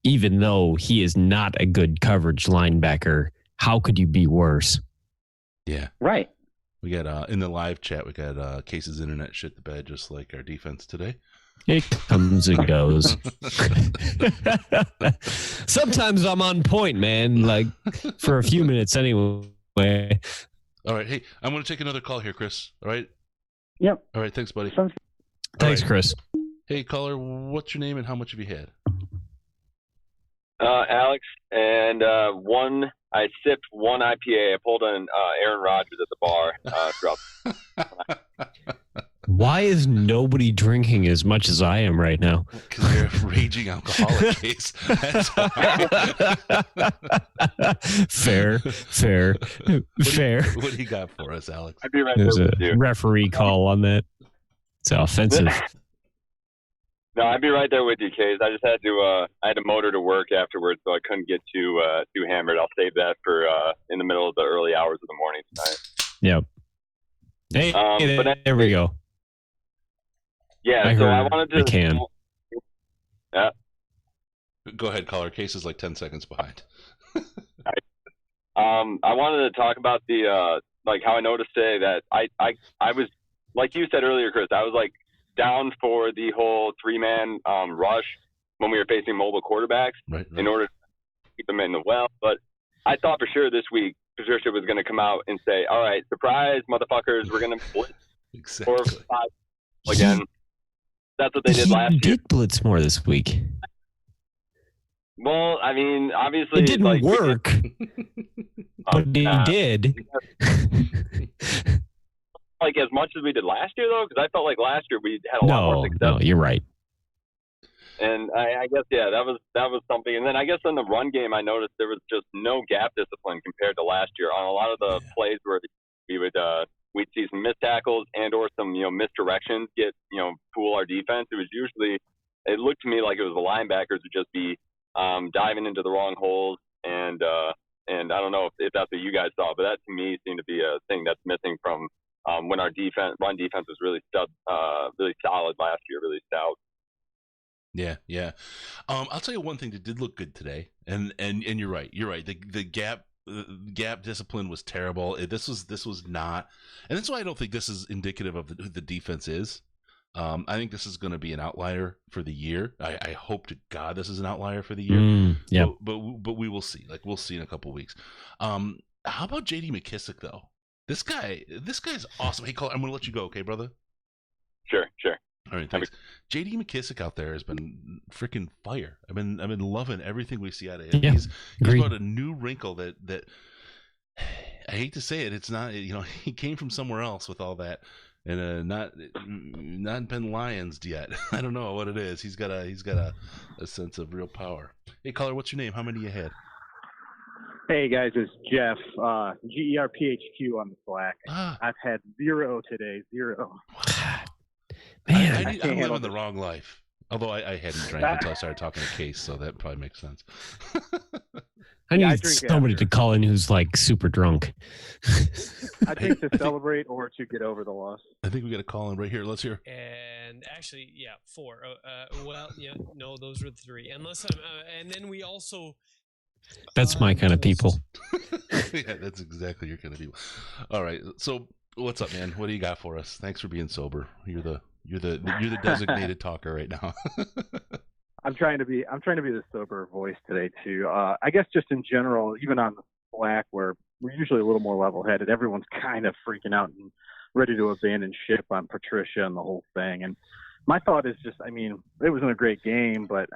even though he is not a good coverage linebacker. How could you be worse? Yeah. Right. We got in the live chat, we got Case's internet shit the bed, just like our defense today. It comes and goes. Sometimes I'm on point, man. Like for a few minutes anyway. All right. Hey, I'm going to take another call here, Chris. All right. Yep. All right. Thanks, buddy. Thanks, Chris. Hey, caller, what's your name and how much have you had? Alex, and I sipped one IPA. I pulled an Aaron Rodgers at the bar throughout. Why is nobody drinking as much as I am right now? Because you're a raging alcoholic, Case. That's why. Fair. What do you got for us, Alex? I'd be right There's there a with you. referee call on that. It's offensive. No, I'd be right there with you, Case. I just had to I had to motor to work afterwards, so I couldn't get too hammered. I'll save that for in the middle of the early hours of the morning tonight. Yep. Hey, but there we go. Yeah, I so I heard wanted to. the can. Yeah. Go ahead, caller. Case is like 10 seconds behind. I wanted to talk about the like how I noticed today that I was like you said earlier, Chris. I was like down for the whole 3-man rush when we were facing mobile quarterbacks in order to keep them in the well. But I thought for sure this week Patricia was going to come out and say, "All right, surprise, motherfuckers, we're going to blitz 4 or 5 again." That's what they did last year. Did blitz more this week. Well, I mean, obviously It didn't like, work, but it did. Like as much as we did last year, though, because I felt like last year we had a lot more success. No, you're right. And I guess that was something. And then I guess in the run game, I noticed there was just no gap discipline compared to last year on a lot of the plays where we'd see some missed tackles and or some misdirections get fool our defense. It looked to me like it was the linebackers would just be diving into the wrong holes, and I don't know if that's what you guys saw, but that to me seemed to be a thing that's missing from when our run defense was really solid last year, really stout. Yeah. I'll tell you one thing that did look good today, and you're right. The gap discipline was terrible. This was not, and that's why I don't think this is indicative of who the defense is. I think this is going to be an outlier for the year. I hope to God this is an outlier for the year. Yeah. But we will see. Like we'll see in a couple of weeks. How about J.D. McKissick though? This guy's awesome. Hey, Cole, I'm going to let you go. Okay, brother. Sure. All right, thanks. J.D. McKissick out there has been freaking fire. I've been loving everything we see out of him. Yeah, he's agreed. brought a new wrinkle that I hate to say it. It's not. He came from somewhere else with all that. And not been Lions yet. I don't know what it is. He's got a sense of real power. Hey, caller, what's your name? How many do you had? Hey guys, it's Jeff. GERPHQ on the Slack. I've had 0 today. 0. Man, I'm living the wrong life. Although I hadn't drank until I started talking to Case, so that probably makes sense. I need somebody to call in who's like super drunk. I think to celebrate or to get over the loss. I think we got a call in right here. Let's hear. And actually, 4. No, those were the 3. Unless and then we also. That's my kind of people. Yeah, that's exactly your kind of people. All right, so what's up, man? What do you got for us? Thanks for being sober. You're the designated talker right now. I'm trying to be the sober voice today too. I guess just in general, even on the Slack where we're usually a little more level-headed, everyone's kind of freaking out and ready to abandon ship on Patricia and the whole thing. And my thought is just, it wasn't a great game, but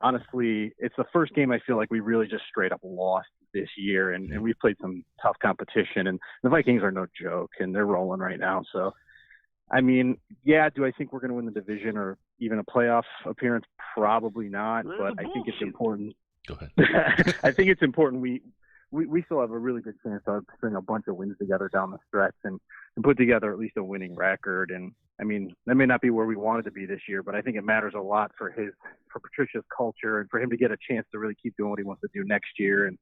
honestly, it's the first game I feel like we really just straight up lost this year, and we've played some tough competition, and the Vikings are no joke, and they're rolling right now. So, do I think we're going to win the division or even a playoff appearance? Probably not, but I think it's important. Go ahead. I think it's important we still have a really good chance of putting a bunch of wins together down the stretch and put together at least a winning record. And I mean, that may not be where we wanted to be this year, but I think it matters a lot for Patricia's culture and for him to get a chance to really keep doing what he wants to do next year. And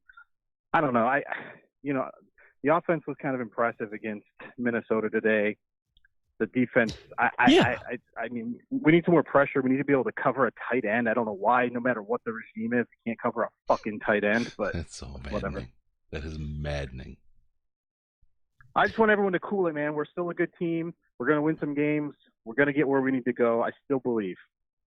I don't know, the offense was kind of impressive against Minnesota today. The defense, I mean, we need some more pressure. We need to be able to cover a tight end. I don't know why, no matter what the regime is, we can't cover a fucking tight end. But that's so maddening. Whatever. That is maddening. I just want everyone to cool it, man. We're still a good team. We're going to win some games. We're going to get where we need to go. I still believe.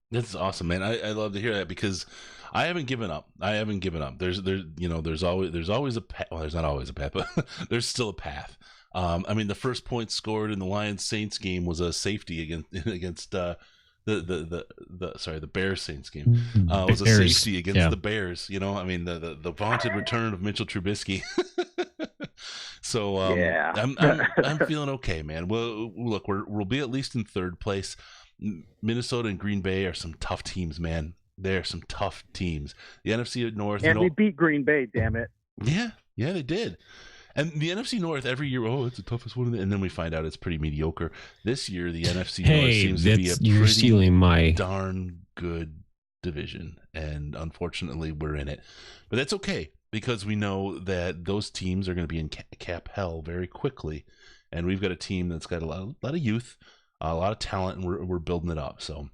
That's awesome, man. I love to hear that because I haven't given up. There's always a path. Well, there's not always a path, but there's still a path. I mean, the first point scored in the Lions-Saints game was a safety against the Bears-Saints game. Was a safety against the Bears. You know, I mean, the vaunted return of Mitchell Trubisky. So I'm feeling okay, man. Well, look, we'll be at least in third place. Minnesota and Green Bay are some tough teams, man. They're some tough teams. The NFC North, and we beat Green Bay. Damn it! Yeah, they did. And the NFC North every year, it's the toughest one, and then we find out it's pretty mediocre. This year, the NFC North seems to be a pretty darn good division, and unfortunately, we're in it. But that's okay because we know that those teams are going to be in cap hell very quickly, and we've got a team that's got a lot of youth, a lot of talent, and we're building it up. So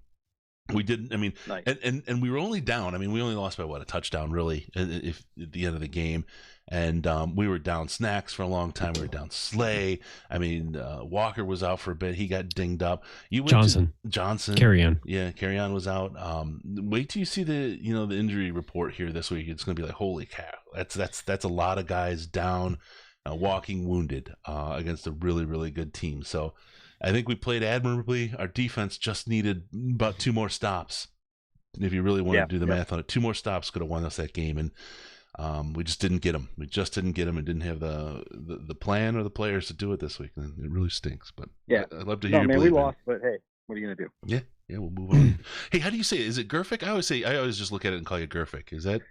we didn't. I mean, nice. and we were only down. I mean, we only lost by a touchdown, really, if at the end of the game. And we were down Snacks for a long time. We were down Slay. I mean, Walker was out for a bit. He got dinged up. Johnson. Carry-on. Yeah, Carry-on was out. Wait till you see the injury report here this week. It's going to be like, holy cow. That's a lot of guys down, walking wounded against a really, really good team. So I think we played admirably. Our defense just needed about 2 more stops. And if you really want to do the math on it, 2 more stops could have won us that game. And we just didn't get them. And didn't have the plan or the players to do it this week. And it really stinks. But yeah, I'd love to hear. No, man, we lost, but hey, what are you gonna do? Yeah, we'll move on. Hey, how do you say it? Is it Gerfic? I always just look at it and call you Gerfic. Is that?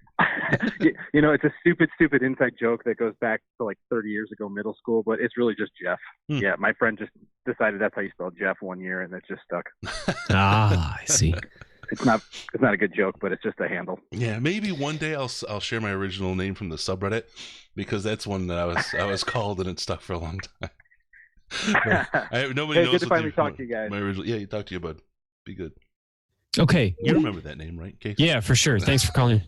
It's a stupid inside joke that goes back to like 30 years ago, middle school, but it's really just Jeff. Yeah, my friend just decided that's how you spell Jeff one year, and it just stuck. I see. It's not a good joke, but it's just a handle. Yeah, maybe one day I'll share my original name from the subreddit because that's one that I was called and it stuck for a long time. Nobody knows. Good to finally talk to you guys. My original, you talk to you, bud. Be good. Okay, you remember that name, right? Case? Yeah, for sure. Thanks for calling.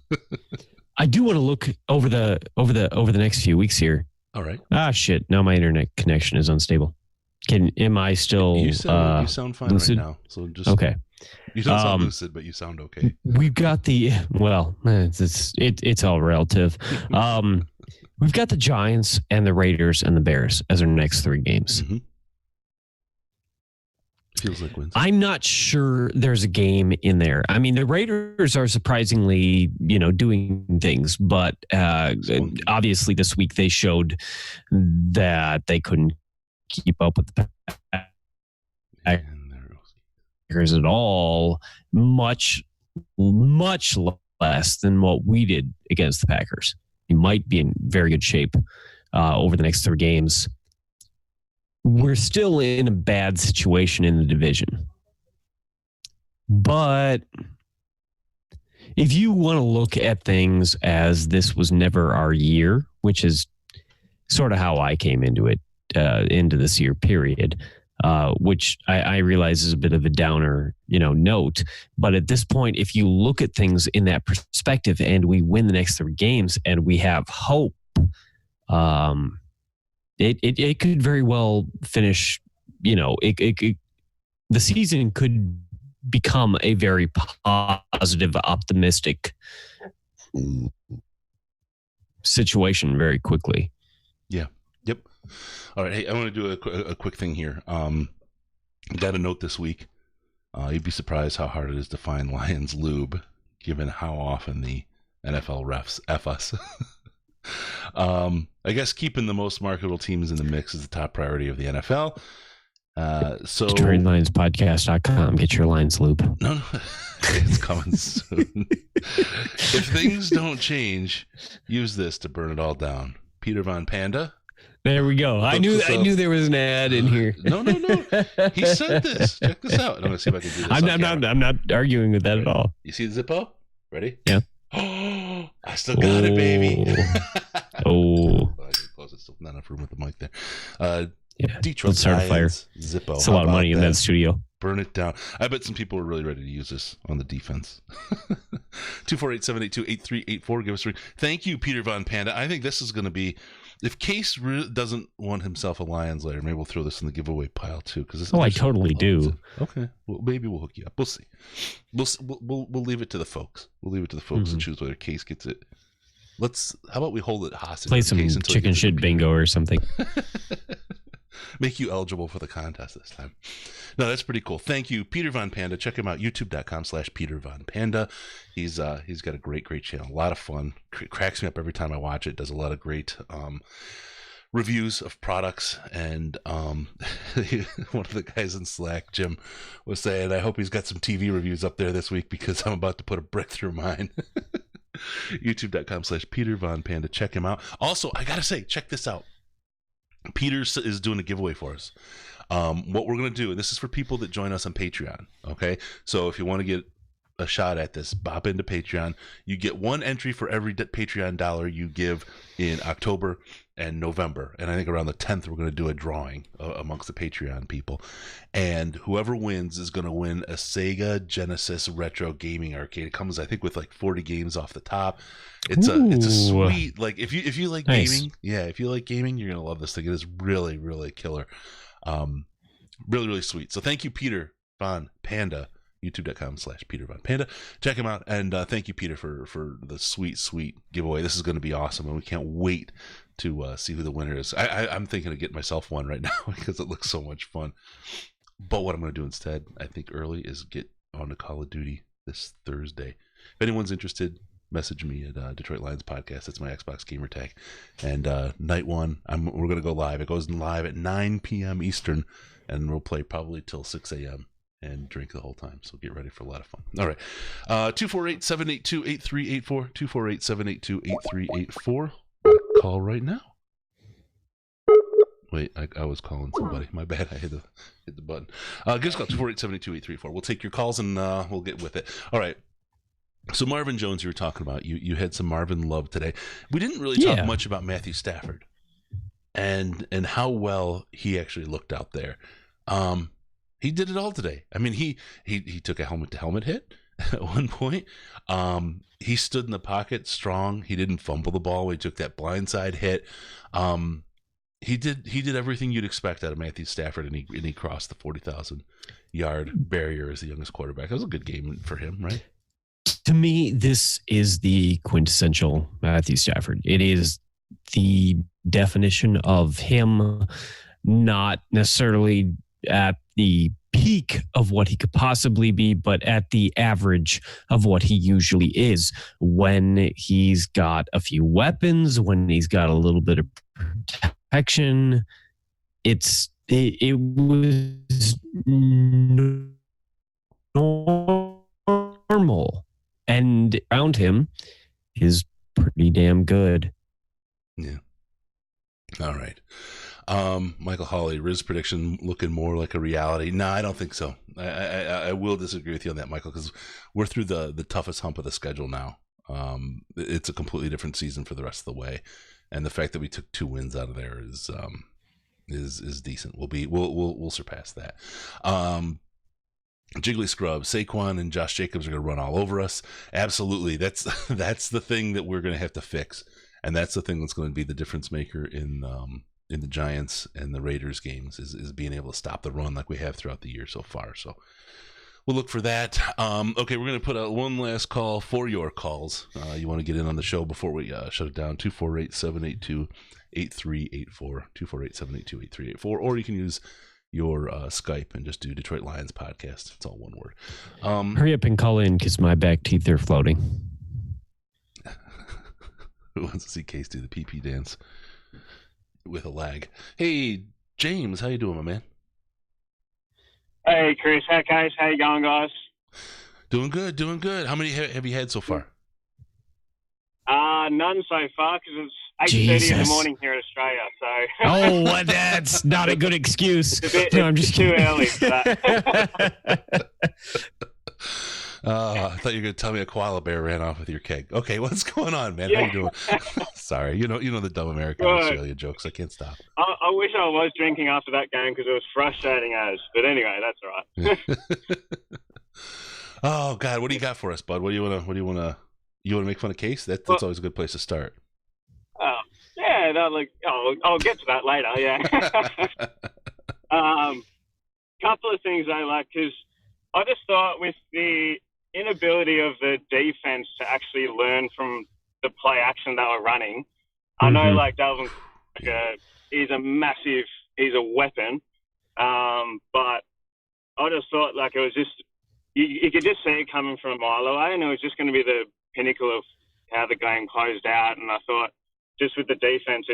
I do want to look over the next few weeks here. All right. Shit! Now my internet connection is unstable. Am I still? You sound fine lucid? Right now. So just okay. You don't sound lucid, but you sound okay. We've got it's all relative. We've got the Giants and the Raiders and the Bears as our next 3 games. Mm-hmm. Feels like wins. I'm not sure there's a game in there. I mean, the Raiders are surprisingly, doing things, but obviously this week they showed that they couldn't keep up with the Packers at all, much less than what we did against the Packers. He might be in very good shape over the next 3 games. We're still in a bad situation in the division. But if you want to look at things as this was never our year, which is sort of how I came into it, into this year period, which I realize is a bit of a downer, note. But at this point, if you look at things in that perspective and we win the next 3 games and we have hope, it could very well finish, the season could become a very positive, optimistic situation very quickly. Yeah. Yep. All right. Hey, I want to do a quick thing here. Got a note this week. You'd be surprised how hard it is to find Lions lube, given how often the NFL refs F us. I guess keeping the most marketable teams in the mix is the top priority of the NFL. So DetroitLionsPodcast.com. Get your lines loop. No, it's coming soon. If things don't change, use this to burn it all down. Peter Von Panda. There we go. I knew there was an ad in here. No. He said this. Check this out. I'm going to see if I can do this. I'm not arguing with that at all. You see the Zippo? Ready? Yeah. Oh, I still got it, baby. Oh. I can close it. Still not enough room with the mic there. Yeah. Detroit Let's start a fire. Zippo. It's a lot of money in that studio. Burn it down. I bet some people are really ready to use this on the defense. 248-782-8384. Give us a ring. Thank you, Peter Von Panda. I think this is going to be, if Case doesn't want himself a Lions later, maybe we'll throw this in the giveaway pile too. I totally do. Okay. Well, maybe we'll hook you up. We'll see. We'll leave it to the folks. We'll leave it to the folks to choose whether Case gets it. How about we hold it hostage? Play some chicken shit bingo or something. Make you eligible for the contest this time. No, that's pretty cool. Thank you, Peter Von Panda. Check him out, youtube.com/Peter Von Panda. He's got a great channel. A lot of fun. Cracks me up every time I watch it. Does a lot of great reviews of products. And one of the guys in Slack, Jim, was saying, I hope he's got some TV reviews up there this week because I'm about to put a brick through mine. youtube.com/Peter Von Panda. Check him out. Also, I gotta say, check this out. Peter is doing a giveaway for us. What we're going to do, and this is for people that join us on Patreon, okay? So if you want to get a shot at this, bop into Patreon. You get one entry for every Patreon dollar you give in October and November. And I think around the 10th, we're going to do a drawing amongst the Patreon people. And whoever wins is going to win a Sega Genesis Retro Gaming Arcade. It comes, I think, with like 40 games off the top. It's a sweet, like, if you like gaming, if you like gaming, you're going to love this thing. It is really, really killer. Really, really sweet. So thank you, Peter Von Panda. youtube.com/Peter Von Panda. Check him out. And thank you, Peter, for the sweet giveaway. This is going to be awesome. And we can't wait to see who the winner is. I'm thinking of getting myself one right now because it looks so much fun. But what I'm going to do instead, I think early, is get on to Call of Duty this Thursday. If anyone's interested, message me at Detroit Lions Podcast. That's my Xbox gamer tag. And night one, we're going to go live. It goes live at 9 p.m. Eastern, and we'll play probably till 6 a.m. and drink the whole time. So get ready for a lot of fun. All right. 248-782-8384. 248-782-8384. Call right now. Wait, I was calling somebody. My bad. I hit the button. Give us a call, 248-782-8384. We'll take your calls and we'll get with it. All right. So Marvin Jones, you were talking about. You had some Marvin love today. We didn't really talk much about Matthew Stafford and how well he actually looked out there. He did it all today. I mean, he took a helmet-to-helmet hit at one point. He stood in the pocket strong. He didn't fumble the ball. He took that blindside hit. He did everything you'd expect out of Matthew Stafford, and he crossed the 40,000-yard barrier as the youngest quarterback. It was a good game for him, right? To me, this is the quintessential Matthew Stafford. It is the definition of him not necessarily at the peak of what he could possibly be, but at the average of what he usually is when he's got a few weapons, when he's got a little bit of protection. It was normal, and around him is pretty damn good. Yeah. All right. Michael Hawley, Riz prediction looking more like a reality. No, I don't think so. I will disagree with you on that, Michael, because we're through the toughest hump of the schedule now. It's a completely different season for the rest of the way, and the fact that we took 2 wins out of there is decent. We'll surpass that. Jiggly Scrub, Saquon and Josh Jacobs are going to run all over us. Absolutely, that's the thing that we're going to have to fix, and that's the thing that's going to be the difference maker in the Giants and the Raiders games is being able to stop the run like we have throughout the year so far. So we'll look for that. Okay, we're going to put out one last call for your calls. You want to get in on the show before we shut it down. 248-782-8384. 248-782-8384. Or you can use your Skype and just do Detroit Lions Podcast. It's all one word. Hurry up and call in because my back teeth are floating. Who wants to see Case do the PP dance with a lag? Hey, James, how you doing, my man? Hey, Chris. Hey, guys. How you going, guys? Doing good, doing good. How many have you had so far? None so far because it's 8:30 in the morning here in Australia. So. Oh, well, that's not a good excuse. No, I'm just too kidding. early for that. I thought you were going to tell me a koala bear ran off with your keg. Okay, what's going on, man? How you doing? Sorry, you know the dumb American Good. Australia jokes. I can't stop. I wish I was drinking after that game because it was frustrating as. But anyway, that's all right. Oh God, what do you got for us, bud? You want to make fun of Case? That's always a good place to start. Yeah, I'll get to that later. Yeah. Couple of things I like because I just thought with the inability of the defense to actually learn from the play action they were running. I know Dalvin, he's a weapon, but I just thought it was just you could just see it coming from a mile away, and it was just going to be the pinnacle of how the game closed out. And I thought just with the defense,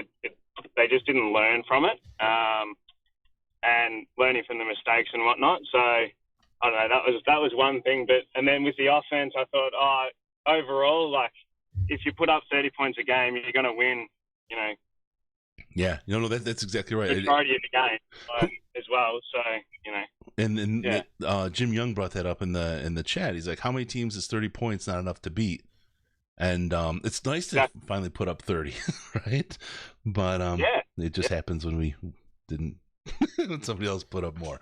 they just didn't learn from it, and learning from the mistakes and whatnot. So I don't know, that was one thing. And then with the offense, I thought, overall, if you put up 30 points a game, you're going to win. Yeah, that's exactly right. The majority of the game as well. So And Jim Young brought that up in the chat. He's like, how many teams is 30 points not enough to beat? And it's nice to finally put up 30, right? But it just happens when we didn't, when somebody else put up more.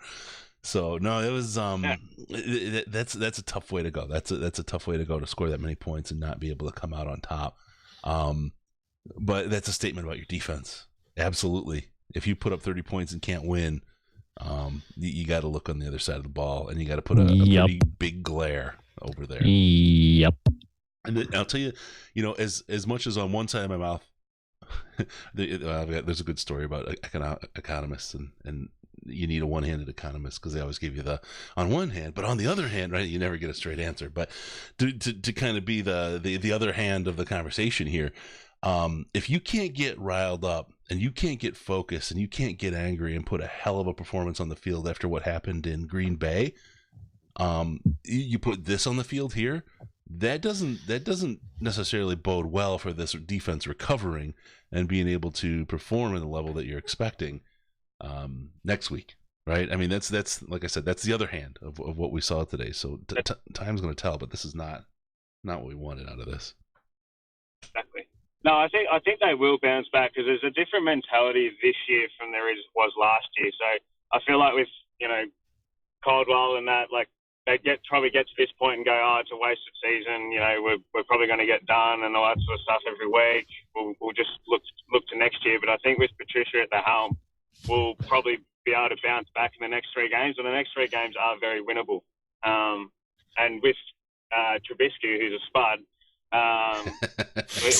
So no, it was that's a tough way to go. That's a tough way to go, to score that many points and not be able to come out on top. But that's a statement about your defense. Absolutely. If you put up 30 points and can't win, you got to look on the other side of the ball, and you got to put a pretty big glare over there. Yep. And I'll tell you, as much as on one side of my mouth, there's a good story about economists, and you need a one-handed economist because they always give you the on one hand, but on the other hand, right? You never get a straight answer. But to kind of be the other hand of the conversation here, if you can't get riled up and you can't get focused and you can't get angry and put a hell of a performance on the field after what happened in Green Bay, you put this on the field here, that doesn't necessarily bode well for this defense recovering and being able to perform at the level that you're expecting next week, right? I mean, that's like I said, that's the other hand of what we saw today. So time's going to tell, but this is not what we wanted out of this. Exactly. No, I think they will bounce back because there's a different mentality this year from was last year. So I feel like with Caldwell and that, they probably get to this point and go, it's a wasted season. We're probably going to get done and all that sort of stuff every week. We'll just look to next year. But I think with Patricia at the helm, we'll probably be able to bounce back in the next 3 games, and the next 3 games are very winnable. And with Trubisky, who's a spud,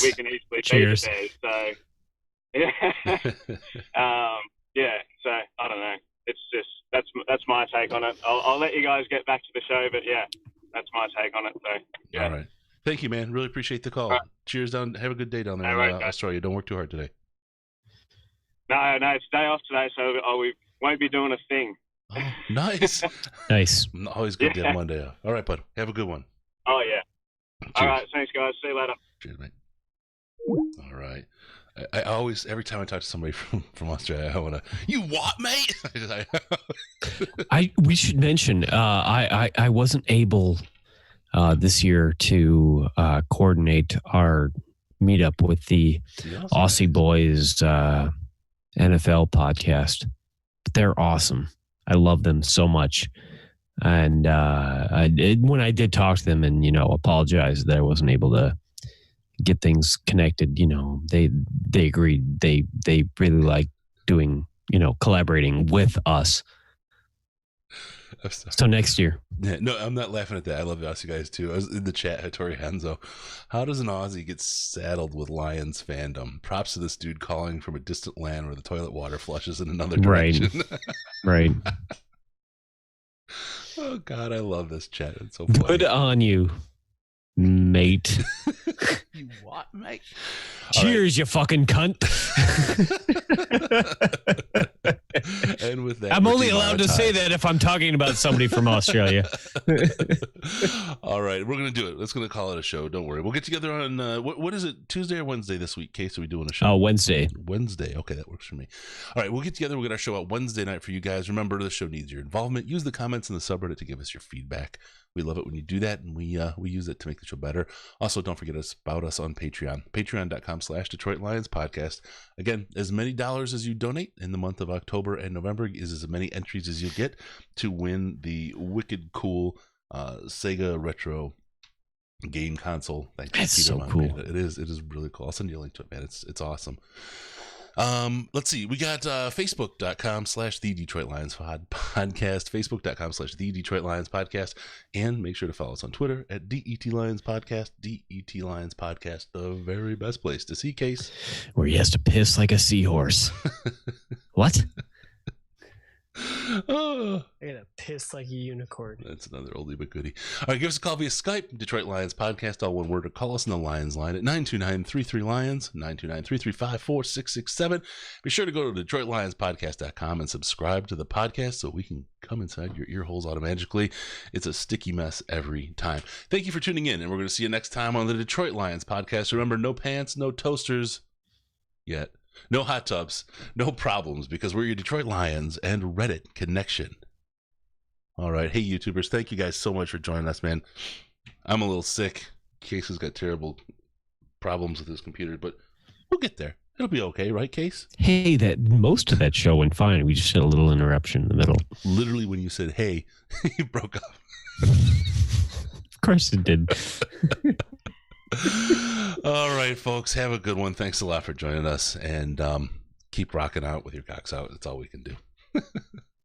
we can easily beat it there. So, so I don't know. It's just that's my take on it. I'll let you guys get back to the show, but that's my take on it. So all right, thank you, man. Really appreciate the call. Right. Cheers down. Have a good day down there in Australia. Don't work too hard today. No, it's day off today, so we won't be doing a thing. Oh, nice. Nice. Always good to have one day off. All right, bud. Have a good one. Oh yeah. Cheers. All right, thanks guys. See you later. Cheers, mate. All right. I always, every time I talk to somebody from Australia, I want to, you what, mate? We should mention, I wasn't able this year to coordinate our meetup with the Aussie Boys NFL podcast. But they're awesome. I love them so much. And when I did talk to them and, apologize that I wasn't able to get things connected, they agreed. They really like doing, collaborating with us. So next year. Yeah, no, I'm not laughing at that. I love the Aussie guys too. I was in the chat, Hattori Hanzo. How does an Aussie get saddled with Lions fandom? Props to this dude calling from a distant land where the toilet water flushes in another direction. Right. Oh God, I love this chat. It's so funny. Good on you, mate. You what, mate? Cheers, you fucking cunt. And with that, I'm we're only allowed to say demonetized. that if I'm talking about somebody from Australia. All right, we're gonna do it. Let's gonna call it a show. Don't worry. We'll get together on what is it? Tuesday or Wednesday this week? Case, are we doing a show? Oh, Wednesday. Wednesday. Okay, that works for me. All right, we'll get together. We'll get our show out Wednesday night for you guys. Remember, the show needs your involvement. Use the comments in the subreddit to give us your feedback. We love it when you do that, and we use it to make the show better. Also, don't forget about us on Patreon. Patreon.com/Detroit Lions Podcast. Again, as many dollars as you donate in the month of October and November is as many entries as you get to win the wicked cool Sega Retro game console. Thank you, That's Peter so Mon, cool. man. It is really cool. I'll send you a link to it, man. It's awesome. Let's see. We got Facebook.com/The Detroit Lions Podcast, Facebook.com/The Detroit Lions Podcast, and make sure to follow us on Twitter at DET Lions Podcast, DET Lions Podcast, the very best place to see Case. Where he has to piss like a seahorse. What? Oh, I gotta piss like a unicorn. that's another oldie but goodie. All right, give us a call via Skype, Detroit Lions Podcast, all one word, or call us on the Lions line at 929-33-LIONS, 929-335-4667. Be sure to go to DetroitLionsPodcast.com and subscribe to the podcast so we can come inside your ear holes automatically. It's a sticky mess every time. Thank you for tuning in, and we're going to see you next time on the Detroit Lions Podcast. Remember, no pants, no toasters yet. No hot tubs, no problems, because we're your Detroit Lions and Reddit connection. All right. Hey, YouTubers, thank you guys so much for joining us, man. I'm a little sick. Case has got terrible problems with his computer, but we'll get there. It'll be okay, right, Case? Hey, that most of that show went fine. We just had a little interruption in the middle. Literally, when you said, hey, you broke up. Of course it did. All right, folks, have a good one. Thanks a lot for joining us, and keep rocking out with your cocks out. That's all we can do.